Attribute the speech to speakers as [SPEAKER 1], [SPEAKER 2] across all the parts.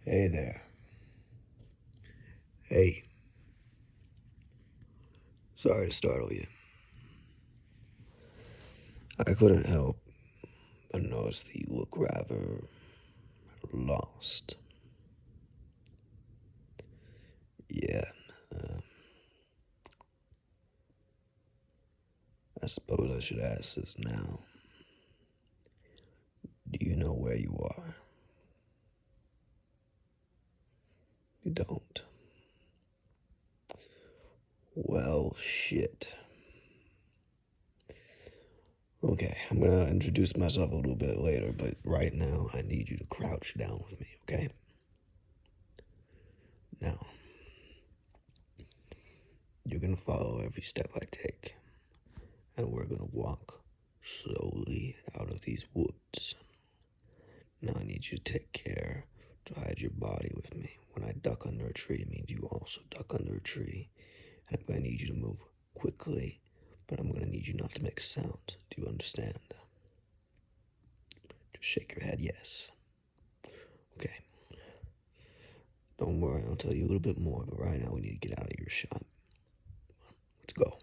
[SPEAKER 1] Hey there. Hey. Sorry to startle you. I couldn't help but notice that you look rather lost. Yeah, I suppose I should ask this now. Do you know where you are? You don't. Well, shit. Okay, I'm gonna introduce myself a little bit later, but right now I need you to crouch down with me, okay? Now, you're gonna follow every step I take, and we're gonna walk slowly out of these woods. Now I need you to take care to hide your body with me. When I duck under a tree, it means you also duck under a tree. And I'm going to need you to move quickly, but I'm going to need you not to make a sound. Do you understand? Just shake your head, yes. Okay. Don't worry, I'll tell you a little bit more, but right now we need to get out of your shot. Let's go.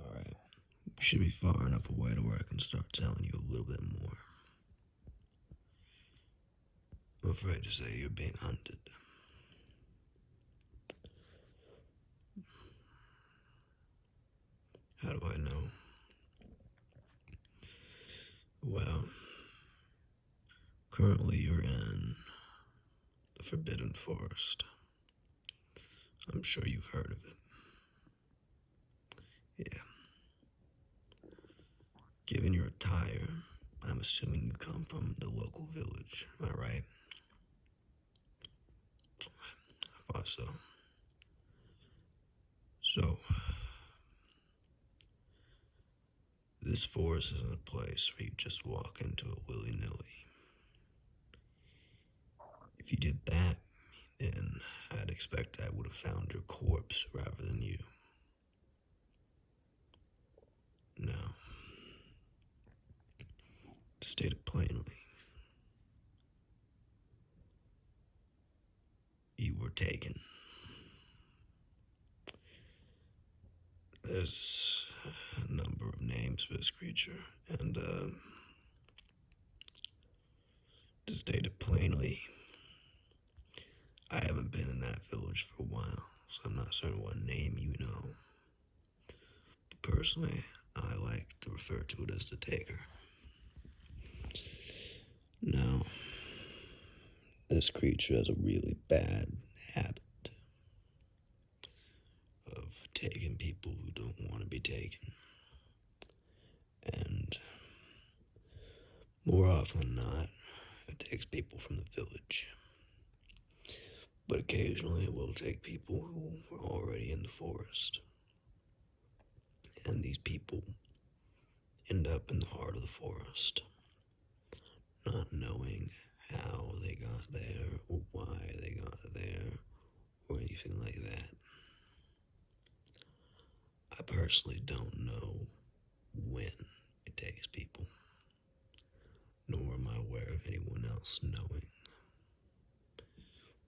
[SPEAKER 1] Alright. We should be far enough away to where I can start telling you a little bit more. I'm afraid to say you're being hunted. How do I know? Well, currently you're in the Forbidden Forest. I'm sure you've heard of it. Yeah. Given your attire, I'm assuming you come from the local village. Am I right? I thought so. So, this forest isn't a place where you just walk into it willy-nilly. If you did that, then I'd expect I would have found your corpse rather than you. Now, to state it plainly, you were taken. There's a number of names for this creature, and to state it plainly, I haven't been in that village for a while, so I'm not certain what name you know. But personally, I like to refer to it as the Taker. Now, this creature has a really bad habit of taking people who don't want to be taken. And more often than not, it takes people from the village. But occasionally it will take people who are already in the forest. And these people end up in the heart of the forest, not knowing how they got there or why they got there or anything like that. I personally don't know when it takes people, nor am I aware of anyone else knowing.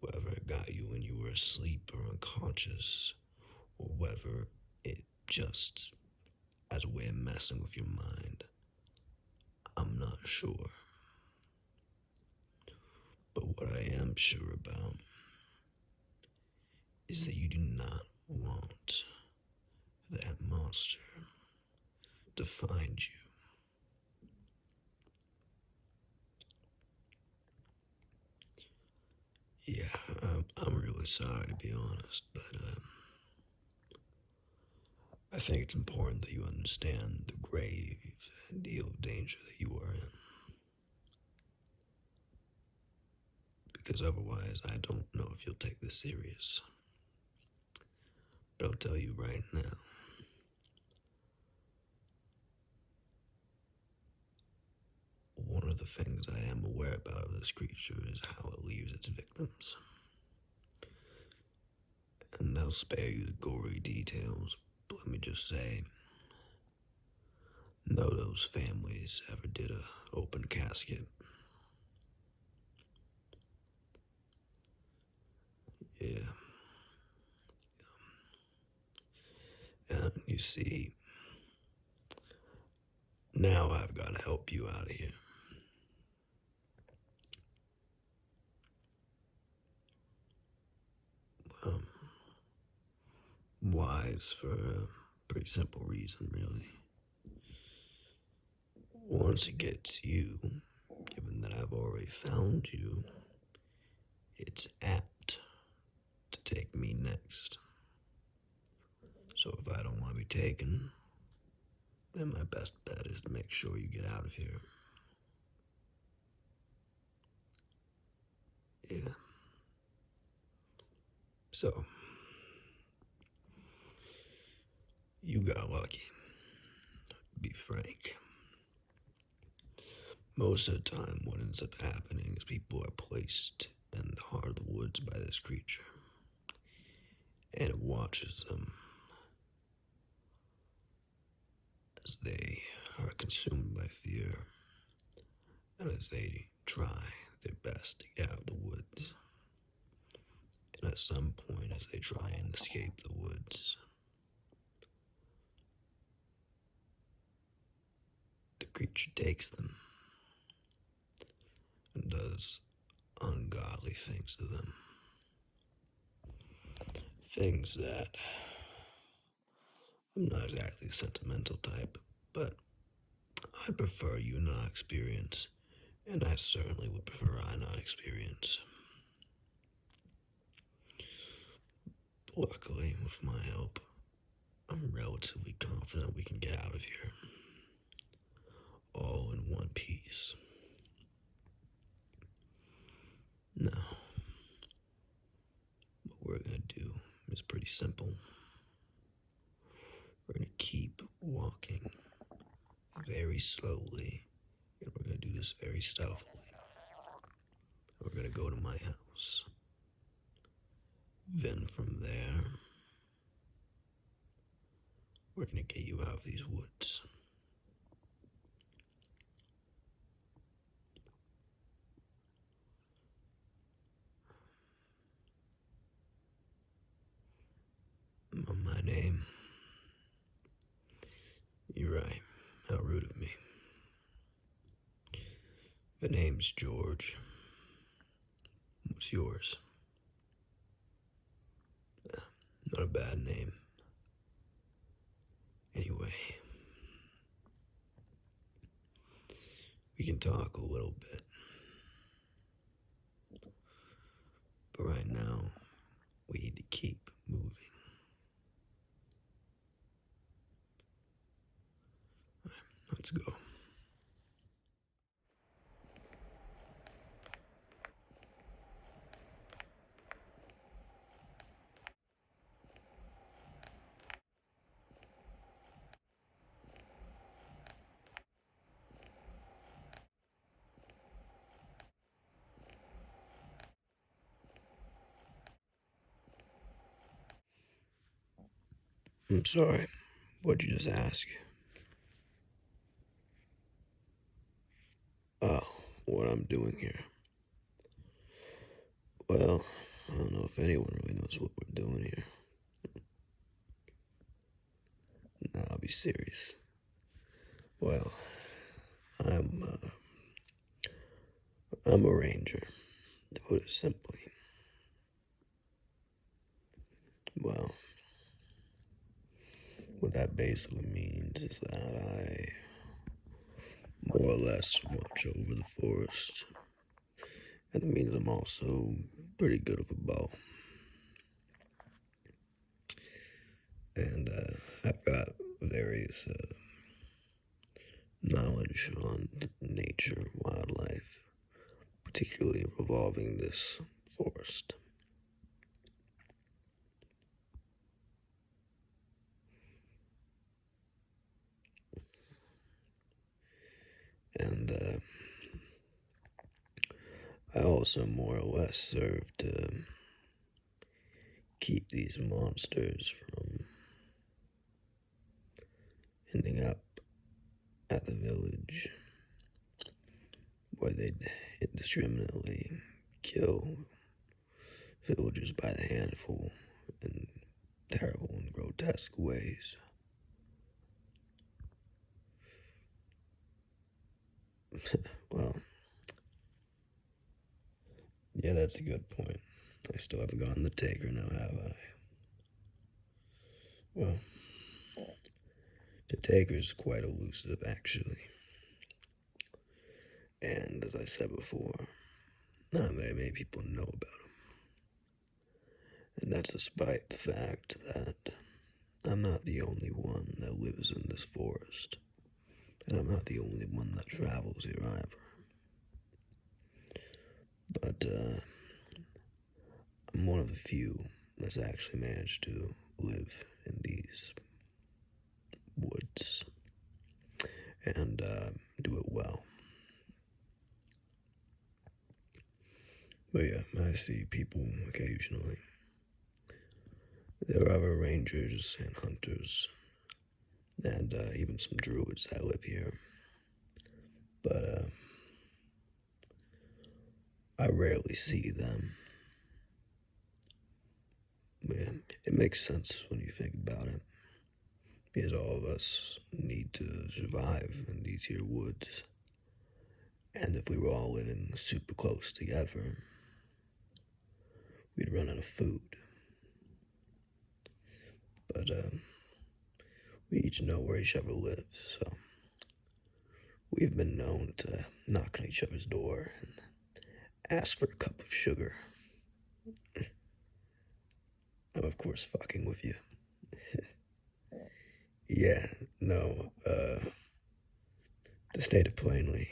[SPEAKER 1] Whether it got you when you were asleep or unconscious, or whether it just as a way of messing with your mind, I'm not sure. But what I am sure about is that you do not want that monster to find you. Yeah, I'm really sorry to be honest, but I think it's important that you understand the grave deal of danger that you are in. Because otherwise, I don't know if you'll take this serious. But I'll tell you right now, one of the things I am aware about of this creature is how it leaves its victims. And I'll spare you the gory details, but let me just say, none of those families ever did a open casket. Yeah. And you see, now I've got to help you out of here. Um, wise for a pretty simple reason, really. Once it gets you, given that I've already found you, it's apt to take me next. So if I don't want to be taken, then my best bet is to make sure you get out of here. Yeah. So, you got lucky, to be frank. Most of the time, what ends up happening is people are placed in the heart of the woods by this creature, and it watches them as they are consumed by fear, and as they try their best to get out of the woods. And at some point, as they try and escape the woods, the creature takes them and does ungodly things to them. Things that I'm not exactly a sentimental type, but I prefer you not experience, and I certainly would prefer I not experience. Luckily, with my help, I'm relatively confident we can get out of here, all in one piece. Now, what we're gonna do is pretty simple. We're gonna keep walking very slowly, and we're gonna do this very stealthily. We're gonna go to my house. Then from there, we're gonna get you out of these woods. My name. You're right. How rude of me. The name's George. What's yours? Not a bad name. Anyway, we can talk a little bit. But right now, we need to keep moving. Let's go. I'm sorry. What'd you just ask? Oh, what I'm doing here. Well, I don't know if anyone really knows what we're doing here. Now, I'll be serious. Well, I'm, uh, I'm a ranger, to put it simply. Well, what that basically means is that I more or less watch over the forest. And it means I'm also pretty good of a bow. And I've got various knowledge on nature, wildlife, particularly revolving this forest. I also more or less serve to keep these monsters from ending up at the village where they'd indiscriminately kill villagers by the handful in terrible and grotesque ways. Well, yeah, that's a good point. I still haven't gotten the taker now, have I? Well, the taker's quite elusive, actually. And as I said before, not very many people know about him. And that's despite the fact that I'm not the only one that lives in this forest. And I'm not the only one that travels here either. But, I'm one of the few that's actually managed to live in these woods and do it well. But yeah, I see people occasionally. There are other rangers and hunters and even some druids that live here. But I rarely see them. But yeah, it makes sense when you think about it. Because all of us need to survive in these here woods. And if we were all living super close together, we'd run out of food. But we each know where each other lives, so we've been known to knock on each other's door and ask for a cup of sugar. I'm of course fucking with you. Yeah, no, to state it plainly,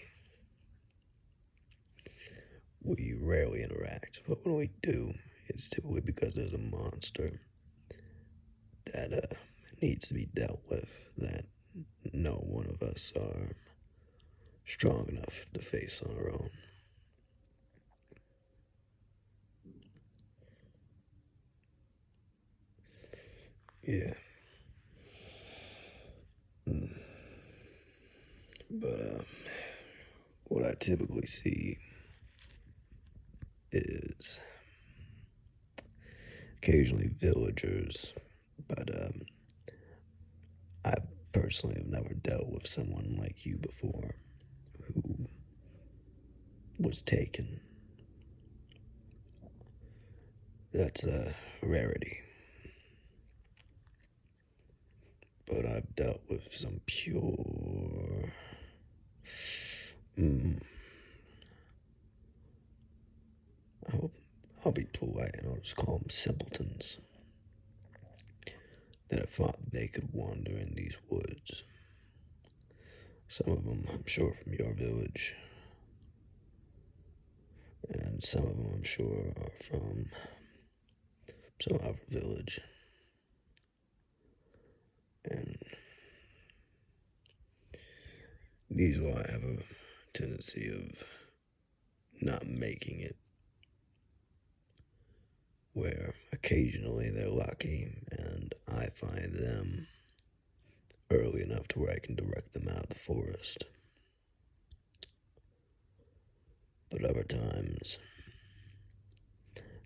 [SPEAKER 1] we rarely interact, but when we do, it's typically because there's a monster that needs to be dealt with that no one of us are strong enough to face on our own. Yeah. But what I typically see is occasionally villagers, but I personally have never dealt with someone like you before who was taken. That's a rarity. But I've dealt with some pure. I'll, I'll be polite and I'll just call them simpletons that have thought they could wander in these woods. Some of them, I'm sure, from your village, and some of them, I'm sure, are from some other village. And these all have a tendency of not making it, where occasionally they're lucky and I find them early enough to where I can direct them out of the forest. But other times,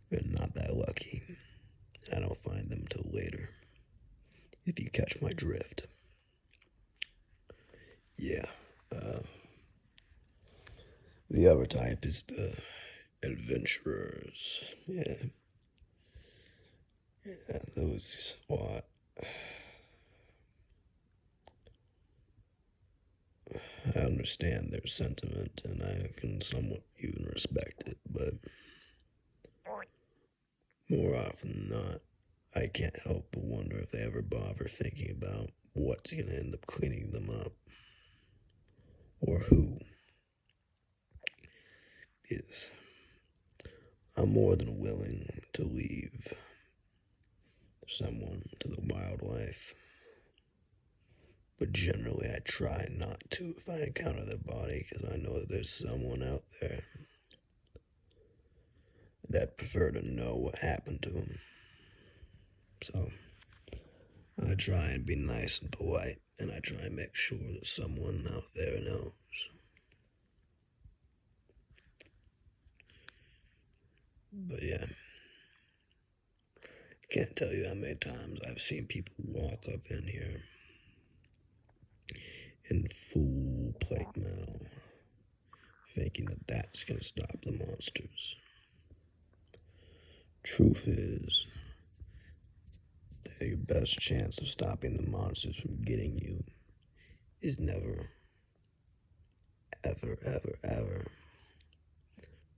[SPEAKER 1] they're not that lucky, and I don't find them till later, if you catch my drift. Yeah, the other type is the adventurers. Yeah, those what? I understand their sentiment, and I can somewhat even respect it, but more often than not, I can't help but wonder if they ever bother thinking about what's going to end up cleaning them up, or who is. I'm more than willing to leave someone to the wildlife, but generally I try not to if I encounter their body, because I know that there's someone out there that prefer to know what happened to him. So I try and be nice and polite, and I try and make sure that someone out there knows. But yeah, can't tell you how many times I've seen people walk up in here in full plate mail, thinking that that's going to stop the monsters. Truth is, that your best chance of stopping the monsters from getting you is never, ever, ever, ever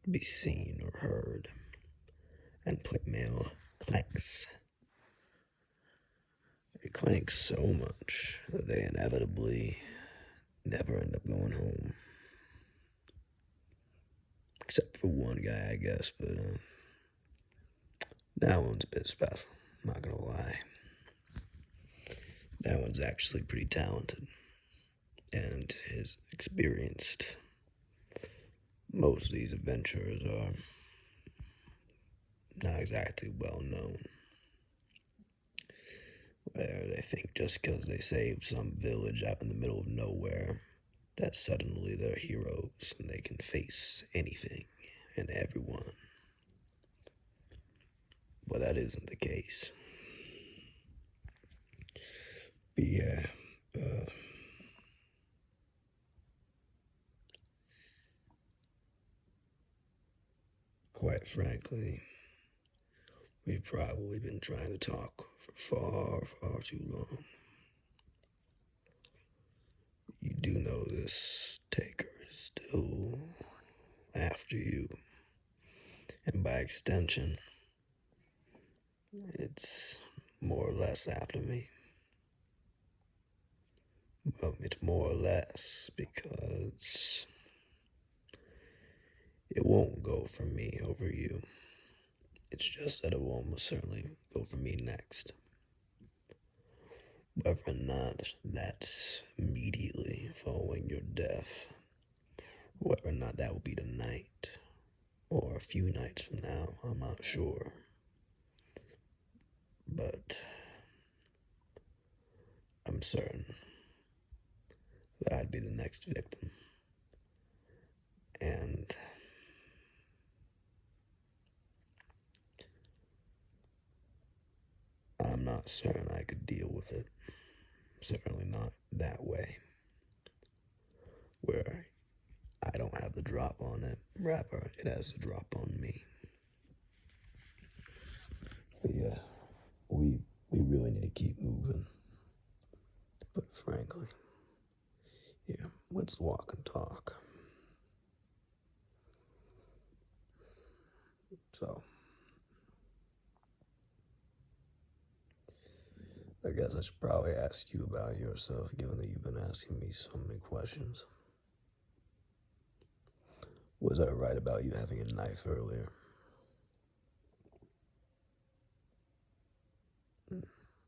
[SPEAKER 1] be seen or heard. And plate mail clanks. It clanks so much that they inevitably never end up going home. Except for one guy, I guess, but that one's a bit special, I'm not gonna lie. That one's actually pretty talented and is experienced. Most of these adventurers are not exactly well known, where they think just because they saved some village out in the middle of nowhere that suddenly they're heroes and they can face anything and everyone. But that isn't the case. But yeah, quite frankly, we've probably been trying to talk for far, far too long. You do know this taker is still after you, and by extension, it's more or less after me. Well, it's more or less because it won't go for me over you. It's just that it will almost certainly go for me next. Whether or not that's immediately following your death, whether or not that will be tonight, or a few nights from now, I'm not sure. But I'm certain that I'd be the next victim. And I'm not certain I could deal with it. Certainly not that way, where I don't have the drop on it. Rather, it has the drop on me. But yeah, we really need to keep moving. But frankly, yeah, let's walk and talk. So, I guess I should probably ask you about yourself, given that you've been asking me so many questions. Was I right about you having a knife earlier?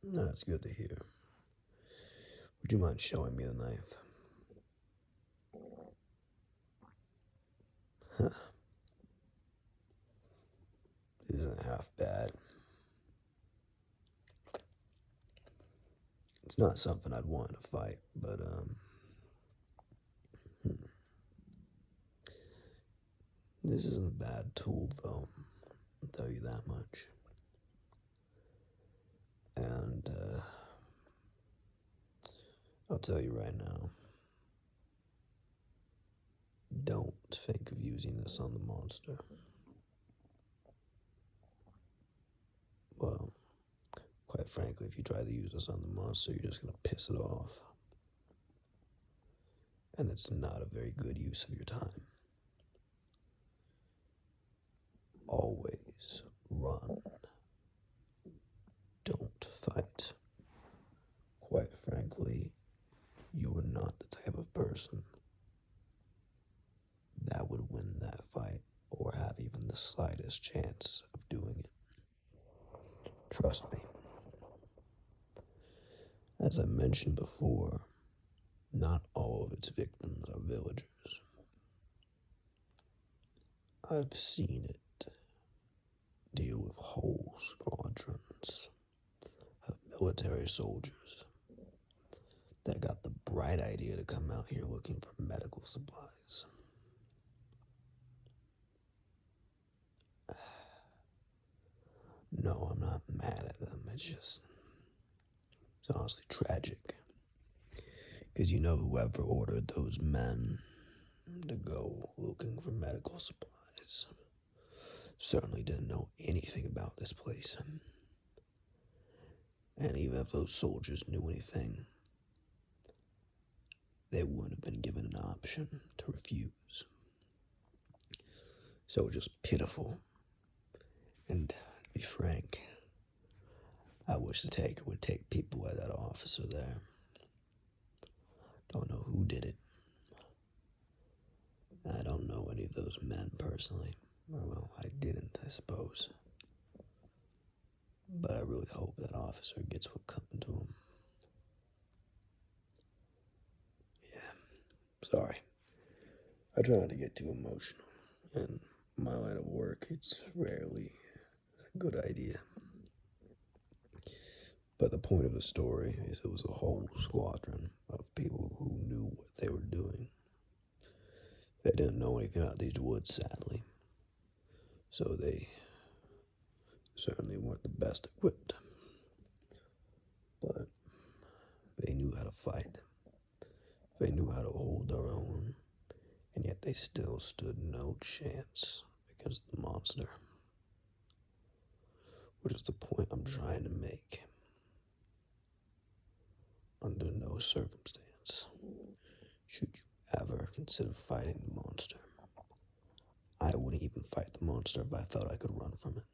[SPEAKER 1] That's good to hear. Would you mind showing me the knife? Huh. Isn't half bad. It's not something I'd want to fight, but this isn't a bad tool, though. I'll tell you that much. And I'll tell you right now, don't think of using this on the monster. Well, quite frankly, if you try to use this on the monster, you're just going to piss it off. And it's not a very good use of your time. Always run. Don't fight. Quite frankly, you are not the type of person that would win that fight or have even the slightest chance of doing it. Trust me. As I mentioned before, not all of its victims are villagers. I've seen it deal with whole squadrons of military soldiers that got the bright idea to come out here looking for medical supplies. No, I'm not mad at them. It's honestly tragic. Because you know, whoever ordered those men to go looking for medical supplies certainly didn't know anything about this place. And even if those soldiers knew anything, they wouldn't have been given an option to refuse. So it's just pitiful. And to be frank, I wish the taker would take people like that officer there. Don't know who did it. I don't know any of those men personally. Or, well, I didn't, I suppose. But I really hope that officer gets what coming to him. Yeah, sorry. I try not to get too emotional. In my line of work, it's rarely a good idea. But the point of the story is it was a whole squadron of people who knew what they were doing. They didn't know anything about these woods, sadly. So they certainly weren't the best equipped. But they knew how to fight. They knew how to hold their own. And yet they still stood no chance against the monster. Which is the point I'm trying to make. Under no circumstance should you ever consider fighting the monster. I wouldn't even fight the monster if I felt I could run from it.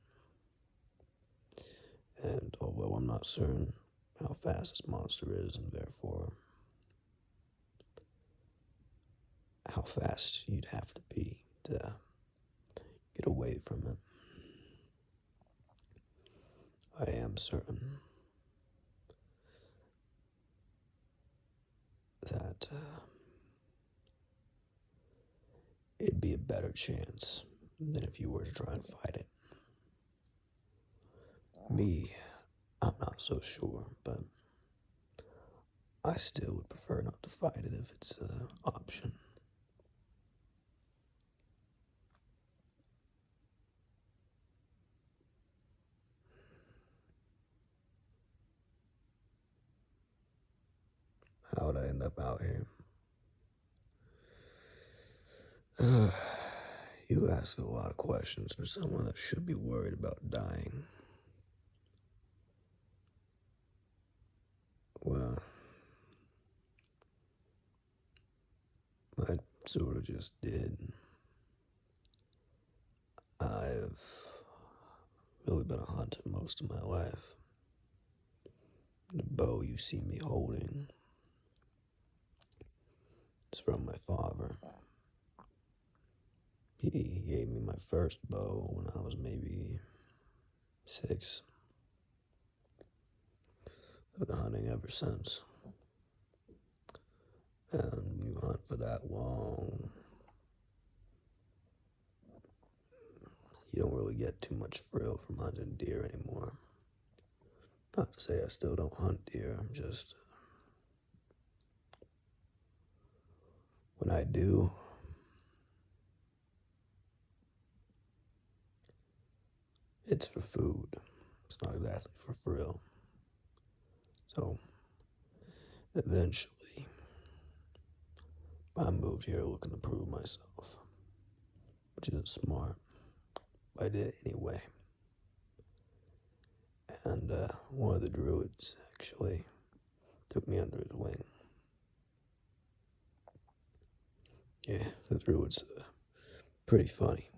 [SPEAKER 1] And although I'm not certain how fast this monster is, and therefore how fast you'd have to be to get away from it, I am certain that it'd be a better chance than if you were to try and fight it. Me, I'm not so sure, but I still would prefer not to fight it if it's an option. How would I end up out here? You ask a lot of questions for someone that should be worried about dying. Well, I sort of just did. I've really been a hunter most of my life. The bow you see me holding is from my father. He gave me my first bow when I was maybe 6. I've been hunting ever since. And when you hunt for that long, you don't really get too much thrill from hunting deer anymore. Not to say I still don't hunt deer, I'm just, when I do, it's for food. It's not exactly for thrill. So, eventually, I moved here looking to prove myself, which isn't smart, but I did it anyway. And one of the druids actually took me under his wing. Yeah, the druid's pretty funny.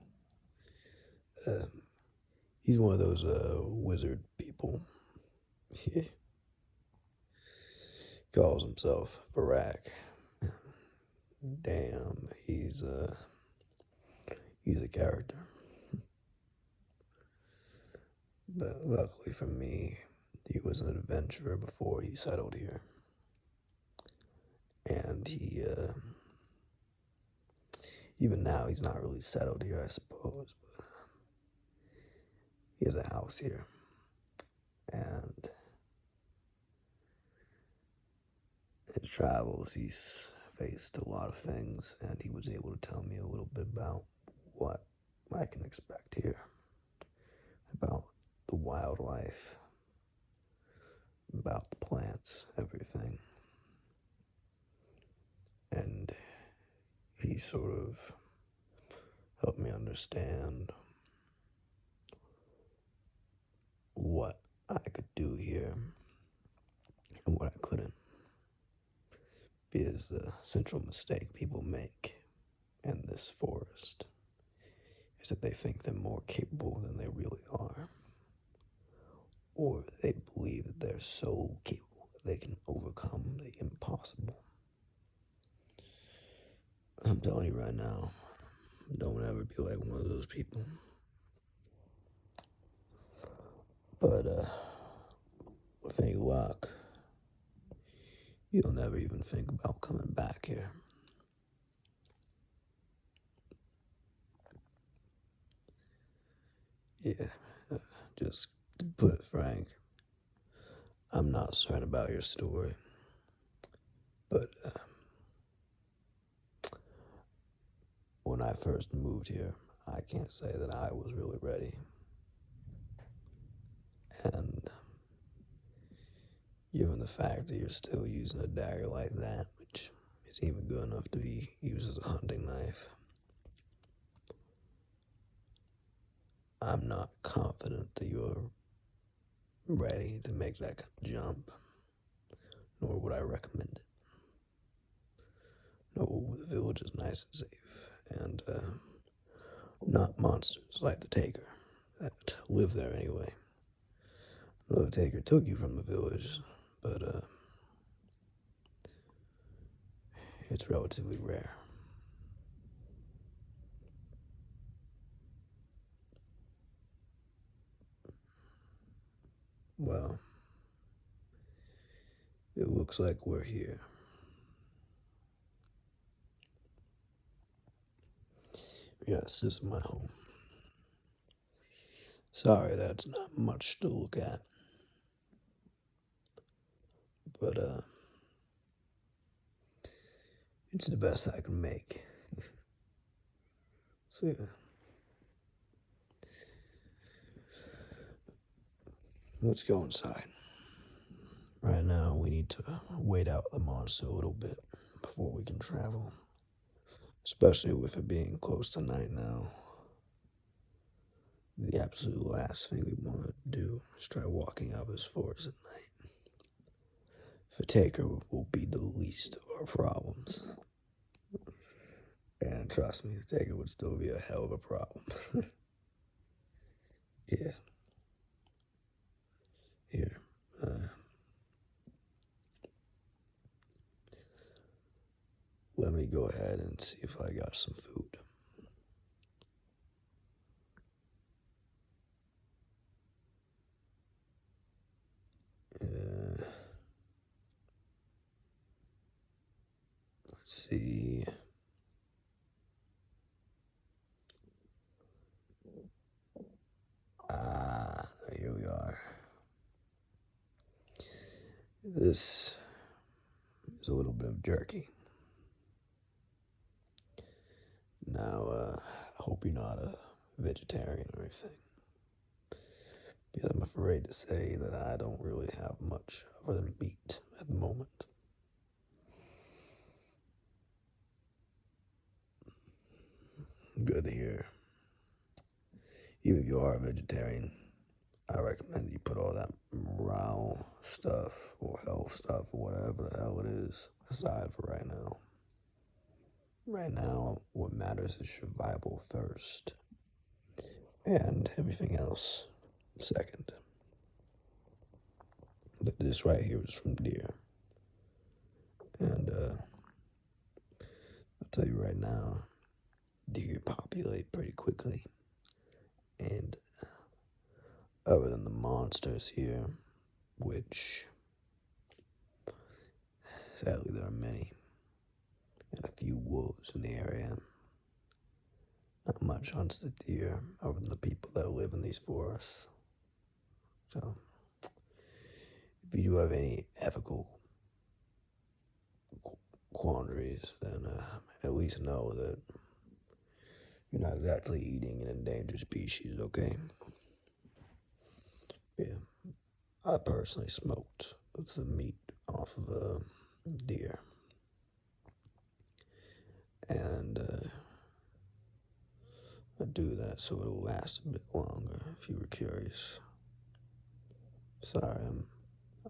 [SPEAKER 1] He's one of those wizard people. He calls himself Varak. Damn, he's a character. But luckily for me, he was an adventurer before he settled here. And he, even now, he's not really settled here, I suppose. But He has a house here, and in travels, he's faced a lot of things, and he was able to tell me a little bit about what I can expect here, about the wildlife, about the plants, everything. And he sort of helped me understand what I could do here and what I couldn't. Because the central mistake people make in this forest is that they think they're more capable than they really are. Or they believe that they're so capable that they can overcome the impossible. I'm telling you right now, don't ever be like one of those people. But with any luck, you'll never even think about coming back here. Yeah, just to put it frank, I'm not certain about your story, but when I first moved here, I can't say that I was really ready. And given the fact that you're still using a dagger like that, which is even good enough to be used as a hunting knife, I'm not confident that you're ready to make that kind of jump, nor would I recommend it. No, the village is nice and safe, and not monsters like the Taker that live there anyway. The Taker took you from the village, but it's relatively rare. Well, it looks like we're here. Yes, this is my home. Sorry, that's not much to look at, but it's the best I can make. So yeah, let's go inside. Right now, we need to wait out the monster a little bit before we can travel, especially with it being close to night now. The absolute last thing we want to do is try walking out of this forest at night. The Taker will be the least of our problems. And trust me, the Taker would still be a hell of a problem. Yeah. Here. Let me go ahead and see if I got some food. Let's see. Here we are. This is a little bit of jerky. Now, I hope you're not a vegetarian or anything, because I'm afraid to say that I don't really have much other than meat at the moment. Good to hear. Even if you are a vegetarian, I recommend you put all that morale stuff or health stuff or whatever the hell it is aside for right now. Right now, what matters is survival first, and everything else second. But this right here is from deer, and I'll tell you right now, deer populate pretty quickly, and other than the monsters here, which sadly there are many, and a few wolves in the area, not much hunts the deer other than the people that live in these forests. So, if you do have any ethical quandaries, then at least know that you're not exactly eating an endangered species, okay? Yeah, I personally smoked the meat off of a deer, and I do that so it'll last a bit longer, if you were curious. Sorry, I'm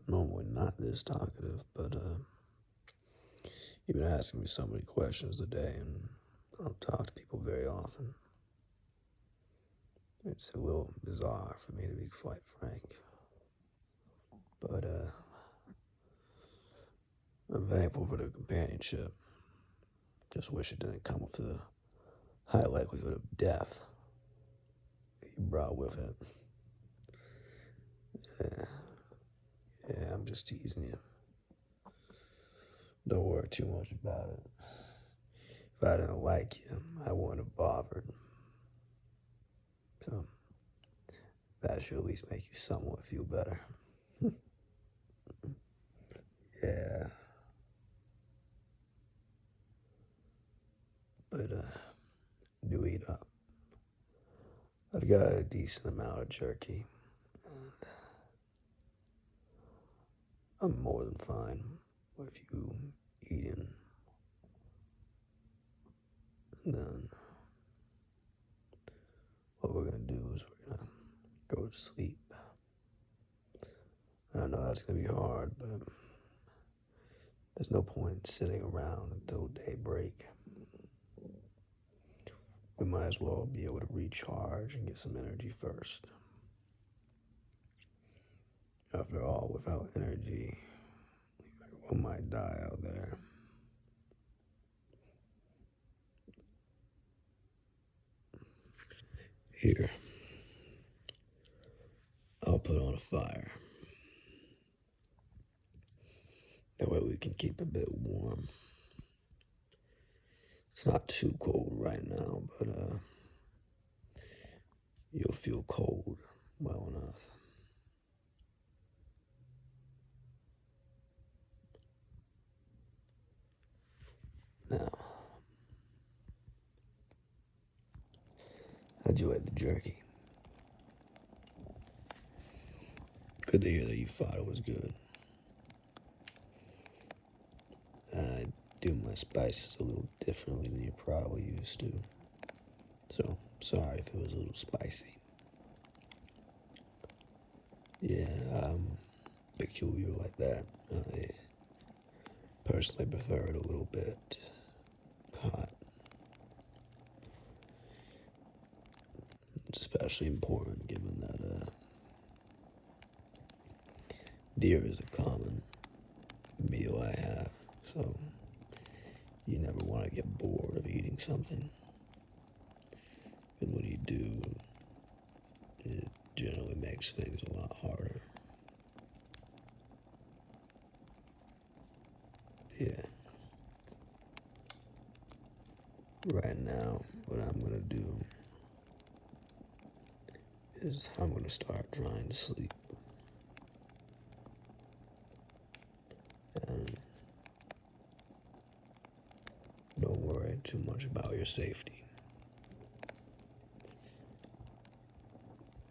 [SPEAKER 1] normally not this talkative, but you've been asking me so many questions today, and I don't talk to people very often. It's a little bizarre for me, to be quite frank. But I'm thankful for the companionship. Just wish it didn't come with the high likelihood of death that you brought with it. Yeah, I'm just teasing you. Don't worry too much about it. If I didn't like you, I wouldn't have bothered. So, that should at least make you somewhat feel better. Yeah. But, do eat up. I've got a decent amount of jerky. I'm more than fine with you eating. And then, what we're gonna do is we're gonna go to sleep. I know that's gonna be hard, but there's no point sitting around until daybreak. We might as well be able to recharge and get some energy first. After all, without energy, one might die out there. Here, I'll put on a fire. That way we can keep a bit warm. It's not too cold right now, but you'll feel cold well enough. Now, how'd you like the jerky? Good to hear that you thought it was good. I do my spices a little differently than you're probably used to. So, sorry if it was a little spicy. Yeah, I'm peculiar like that. I personally prefer it a little bit hot. It's especially important given that deer is a common meal I have, so you never want to get bored of eating something. And when you do, it generally makes things a lot harder. Yeah. Right now, what I'm gonna do is I'm gonna start trying to sleep. And don't worry too much about your safety.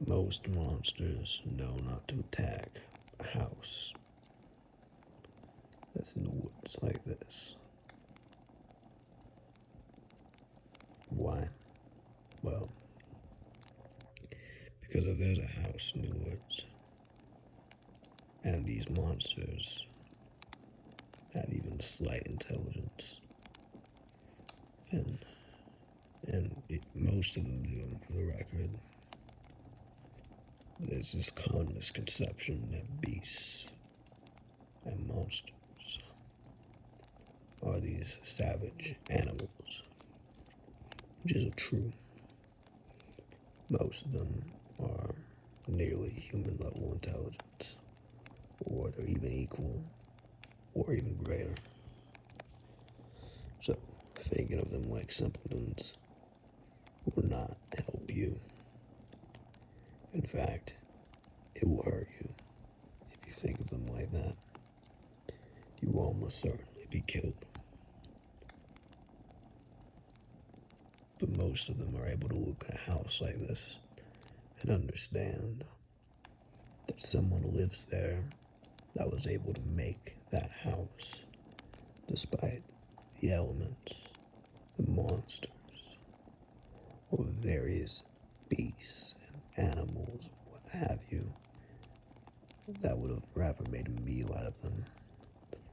[SPEAKER 1] Most monsters know not to attack a house that's in the woods like this. Why? Well, because if there's a house in the woods and these monsters have even slight intelligence, most of them do, for the record, there's this common misconception that beasts and monsters are these savage animals, which isn't true. Most of them are nearly human level intelligence, or they're even equal, or even greater. So, thinking of them like simpletons will not help you. In fact, it will hurt you if you think of them like that. You will almost certainly be killed. But most of them are able to look at a house like this and understand that someone lives there that was able to make that house despite the elements, the monsters, or various beasts and animals, what have you, that would have rather made a meal out of them,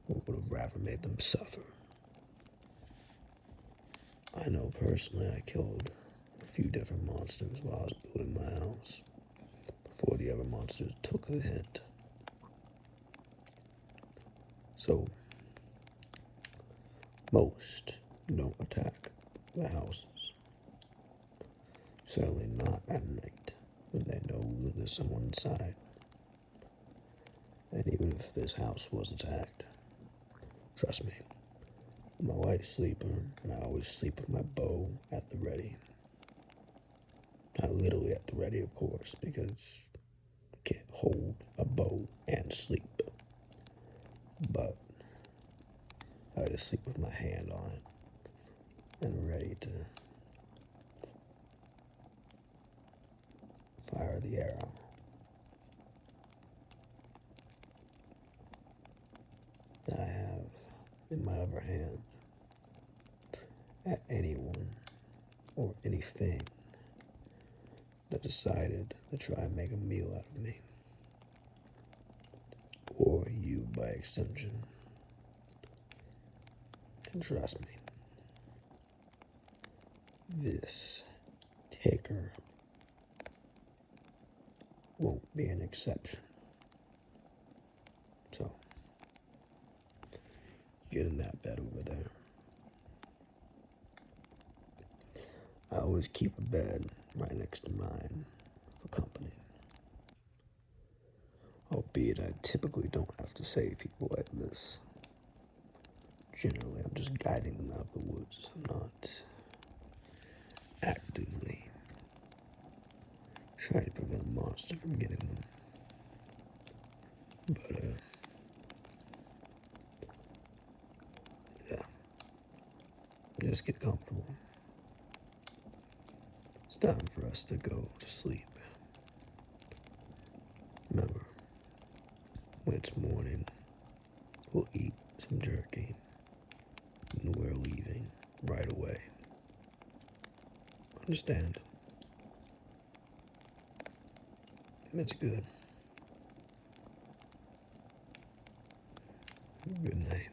[SPEAKER 1] or would have rather made them suffer. I know personally I killed a few different monsters while I was building my house, before the other monsters took the hint. So, most don't attack the houses. Certainly not at night, when they know that there's someone inside. And even if this house was attacked, trust me, I'm a light sleeper, and I always sleep with my bow at the ready. Not literally at the ready, of course, because I can't hold a bow and sleep. But I just sleep with my hand on it and ready to fire the arrow. That I have in my other hand at anyone or anything that decided to try and make a meal out of me, or you by extension. And trust me, this taker won't be an exception. So, get in that bed over there. I always keep a bed right next to mine for company. Albeit I typically don't have to save people like this. Generally, I'm just guiding them out of the woods. I'm not actively trying to prevent a monster from getting them. But, yeah. Just get comfortable. It's time for us to go to sleep. Remember, when it's morning, we'll eat some jerky, and we're leaving right away. Understand? It's good. Good night.